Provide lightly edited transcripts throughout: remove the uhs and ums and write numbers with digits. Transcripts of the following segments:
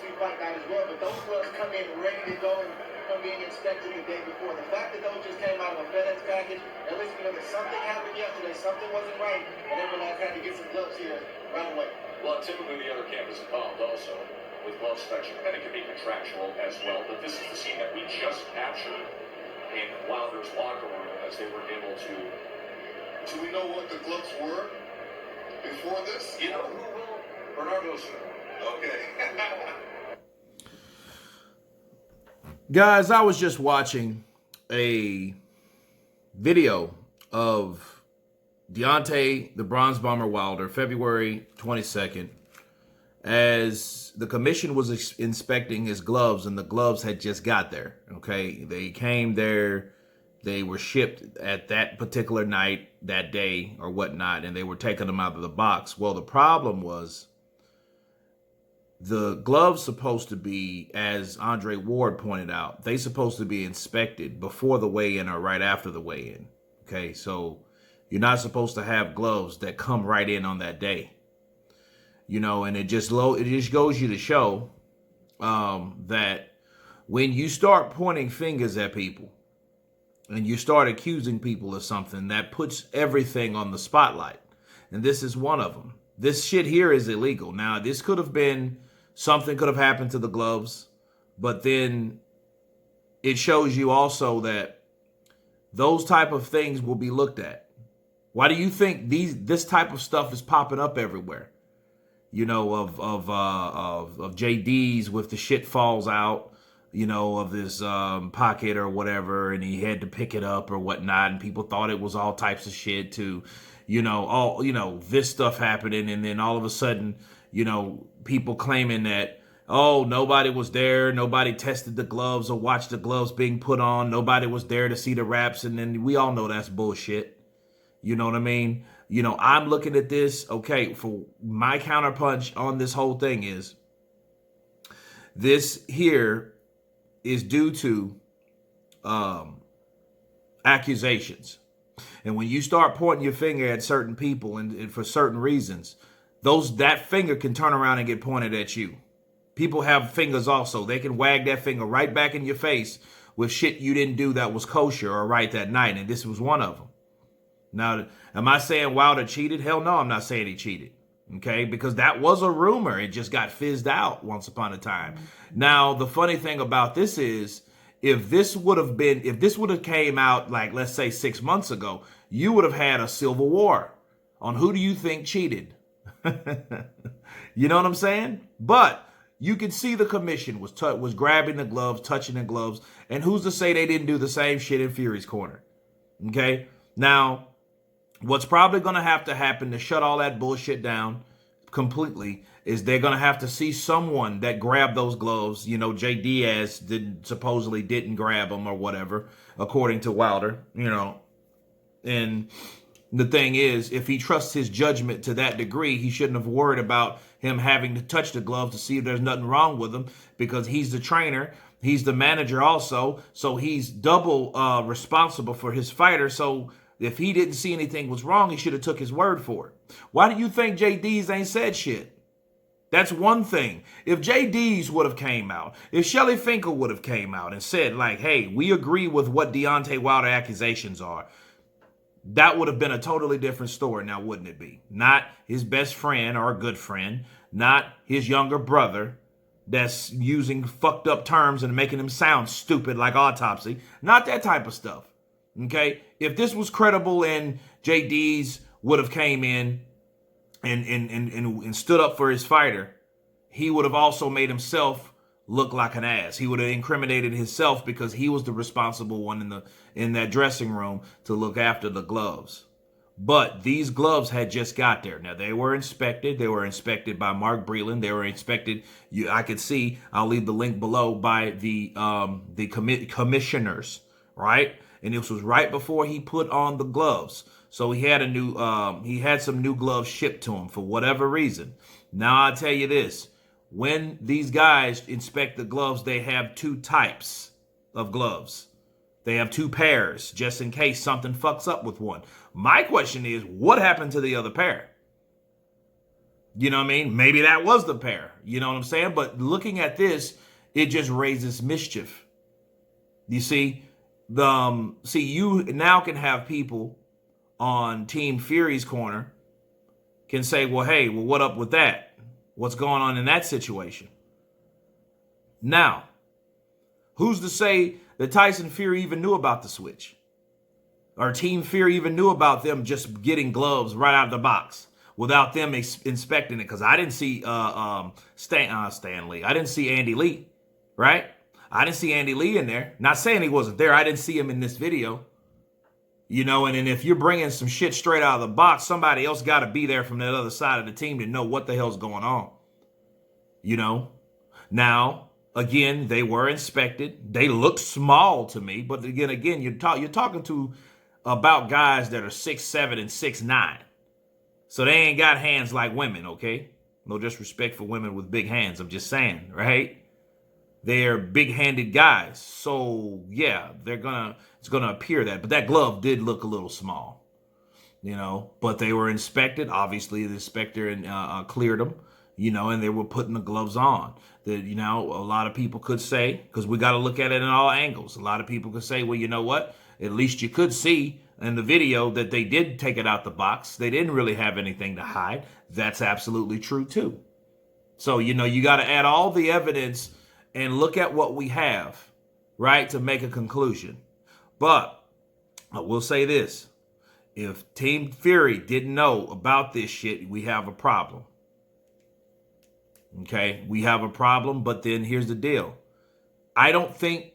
UFC fight night as well, but those gloves come in ready to go from being inspected the day before. The fact that those just came out of a FedEx package, at least we know that something happened yesterday, something wasn't right, and everyone had to get some gloves here right away. Well, typically the other camp is involved also with glove inspection, and it can be contractual as well. But this is the scene that we just captured in Wilder's locker room as they were able to. Do we know what the gloves were before this? You know who will? Bernardo's. Okay. Guys, I was just watching a video of Deontay the Bronze Bomber Wilder, February 22nd, as the commission was inspecting his gloves, and the gloves had just got there, okay? They came there, they were shipped at that particular night, that day, or whatnot, and they were taking them out of the box. Well, the problem was the gloves supposed to be, as Andre Ward pointed out, they supposed to be inspected before the weigh-in or right after the weigh-in. Okay, so you're not supposed to have gloves that come right in on that day. You know, and it just goes you to show that when you start pointing fingers at people and you start accusing people of something, that puts everything on the spotlight. And this is one of them. This shit here is illegal. Now, this could have been, something could have happened to the gloves, but then it shows you also that those type of things will be looked at. Why do you think this type of stuff is popping up everywhere? You know, of JD's with the shit falls out, you know, of this pocket or whatever, and he had to pick it up or whatnot, and people thought it was all types of shit to, you know, all, you know, this stuff happening, and then all of a sudden, you know, people claiming that, oh, nobody was there, nobody tested the gloves or watched the gloves being put on, nobody was there to see the wraps, and then we all know that's bullshit. You know what I mean? You know, I'm looking at this, okay, for my counterpunch on this whole thing is, this here is due to accusations. And when you start pointing your finger at certain people and for certain reasons, that finger can turn around and get pointed at you. People have fingers also. They can wag that finger right back in your face with shit you didn't do that was kosher or right that night, and this was one of them. Now, am I saying Wilder cheated? Hell no, I'm not saying he cheated. Okay, because that was a rumor. It just got fizzed out once upon a time. Now, the funny thing about this is, if this would have came out, like, let's say 6 months ago, you would have had a civil war on who do you think cheated. You know what I'm saying? But you can see the commission was grabbing the gloves, touching the gloves, and who's to say they didn't do the same shit in Fury's corner? Okay, now, what's probably going to happen to shut all that bullshit down completely is they're going to have to see someone that grabbed those gloves. You know, J. Diaz supposedly didn't grab them or whatever, according to Wilder, you know. And the thing is, if he trusts his judgment to that degree, he shouldn't have worried about him having to touch the gloves to see if there's nothing wrong with them, because he's the trainer. He's the manager also. So he's double responsible for his fighter. So if he didn't see anything was wrong, he should have took his word for it. Why do you think JD's ain't said shit? That's one thing. If JD's would have came out, if Shelly Finkel would have came out and said, like, hey, we agree with what Deontay Wilder accusations are, that would have been a totally different story now, wouldn't it be? Not his best friend or a good friend, not his younger brother that's using fucked up terms and making him sound stupid like autopsy. Not that type of stuff. Okay, if this was credible and JD's would have came in and stood up for his fighter, he would have also made himself look like an ass. He would have incriminated himself because he was the responsible one in that dressing room to look after the gloves. But these gloves had just got there. Now, they were inspected. They were inspected by Mark Breland. They were inspected, I could see, I'll leave the link below, by the commissioners, right? And this was right before he put on the gloves. So he had some new gloves shipped to him for whatever reason. Now, I'll tell you this. When these guys inspect the gloves, they have two types of gloves. They have two pairs, just in case something fucks up with one. My question is, what happened to the other pair? You know what I mean? Maybe that was the pair. You know what I'm saying? But looking at this, it just raises mischief. You see, you now can have people on Team Fury's corner can say, well, hey, well, what up with that? What's going on in that situation? Now, who's to say that Tyson Fury even knew about the switch? Or Team Fury even knew about them just getting gloves right out of the box without them inspecting it? Because I didn't see Stan Lee. I didn't see Andy Lee, right? I didn't see Andy Lee in there. Not saying he wasn't there. I didn't see him in this video. You know, and if you're bringing some shit straight out of the box, somebody else got to be there from that other side of the team to know what the hell's going on. You know? Now, again, they were inspected. They looked small to me. But again, you're talking to about guys that are 6'7" and 6'9". So they ain't got hands like women, okay? No disrespect for women with big hands. I'm just saying, right? They're big-handed guys. So, yeah, it's gonna appear that. But that glove did look a little small, you know. But they were inspected. Obviously, the inspector cleared them, you know, and they were putting the gloves on. That, you know, a lot of people could say, because we got to look at it in all angles. A lot of people could say, well, you know what? At least you could see in the video that they did take it out the box. They didn't really have anything to hide. That's absolutely true, too. So, you know, you got to add all the evidence and look at what we have, right, to make a conclusion. But I will say this. If Team Fury didn't know about this shit, we have a problem. Okay? We have a problem, but then here's the deal. I don't think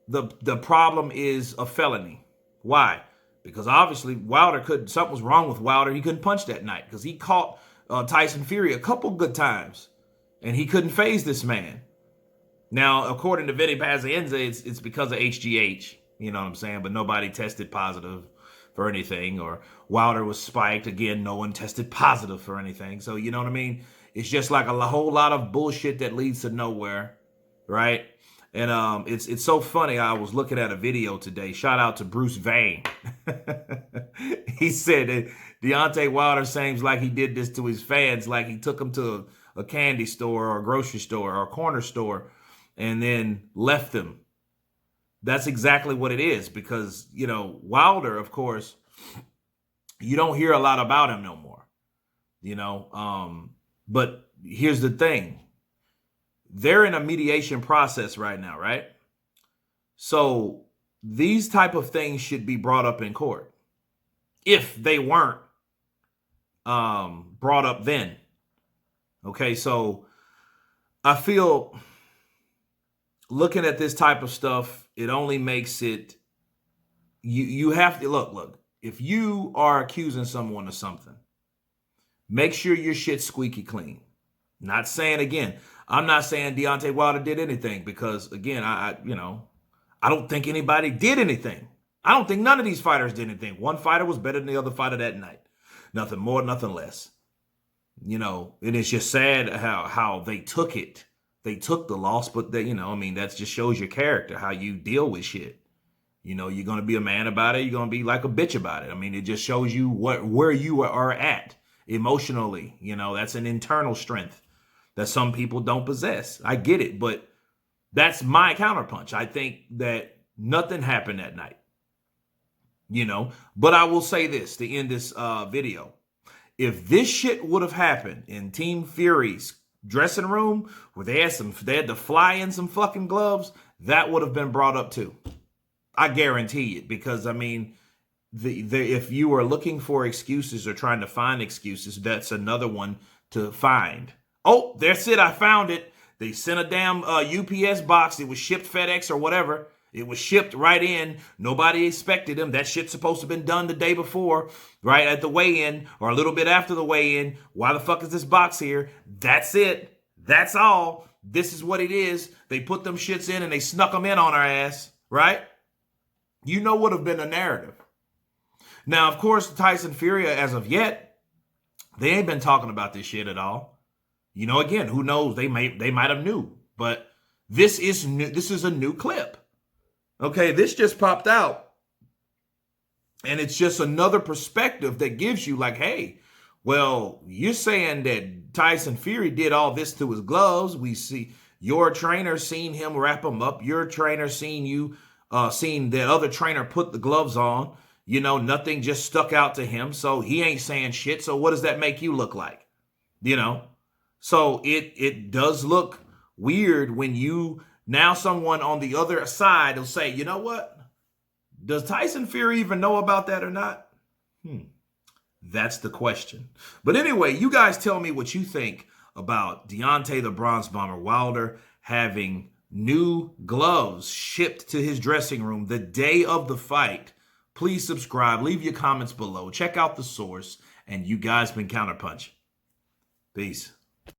the problem is a felony. Why? Because obviously something was wrong with Wilder. He couldn't punch that night because he caught Tyson Fury a couple good times, and he couldn't phase this man. Now, according to Vinny Pazienza, it's because of HGH, you know what I'm saying? But nobody tested positive for anything, or Wilder was spiked. Again, no one tested positive for anything. So, you know what I mean? It's just like a whole lot of bullshit that leads to nowhere, right? And it's so funny. I was looking at a video today. Shout out to Bruce Vane. He said that Deontay Wilder seems like he did this to his fans, like he took them to a candy store or a grocery store or a corner store and then left them. That's exactly what it is, because, you know, Wilder, of course, you don't hear a lot about him no more, you know. But here's the thing. They're in a mediation process right now, right? So these type of things should be brought up in court if they weren't brought up then. Okay, so I feel looking at this type of stuff, it only makes it, you have to, look, if you are accusing someone of something, make sure your shit's squeaky clean. Not saying, again, I'm not saying Deontay Wilder did anything, because, again, I don't think anybody did anything. I don't think none of these fighters did anything. One fighter was better than the other fighter that night. Nothing more, nothing less. You know, and it's just sad how they took it. They took the loss, but they, you know, I mean, that just shows your character, how you deal with shit. You know, you're going to be a man about it. You're going to be like a bitch about it. I mean, it just shows you where you are at emotionally. You know, that's an internal strength that some people don't possess. I get it, but that's my counterpunch. I think that nothing happened that night. You know, but I will say this to end this video. If this shit would have happened in Team Fury's dressing room where they had to fly in some fucking gloves, that would have been brought up too. I guarantee it, because I mean, if you are looking for excuses or trying to find excuses, that's another one to find. Oh, that's it. I found it. They sent a damn UPS box. It was shipped FedEx or whatever. It was shipped right in. Nobody expected them. That shit's supposed to have been done the day before, right at the weigh-in or a little bit after the weigh-in. Why the fuck is this box here? That's it. That's all. This is what it is. They put them shits in and they snuck them in on our ass, right? You know what would have been the narrative. Now, of course, Tyson Fury, as of yet, they ain't been talking about this shit at all. You know, again, who knows? They might have knew, but this is new. This is a new clip. Okay, this just popped out, and it's just another perspective that gives you like, hey, Well, you're saying that Tyson Fury did all this to his gloves. We see your trainer seen him wrap them up. Your trainer seen you, seen the other trainer put the gloves on. You know, nothing just stuck out to him. So he ain't saying shit. So what does that make you look like? You know? So it does look weird when you, now someone on the other side will say, you know what? Does Tyson Fury even know about that or not? That's the question. But anyway, you guys tell me what you think about Deontay the Bronze Bomber Wilder having new gloves shipped to his dressing room the day of the fight. Please subscribe. Leave your comments below. Check out the source. And you guys been Counterpunch. Peace.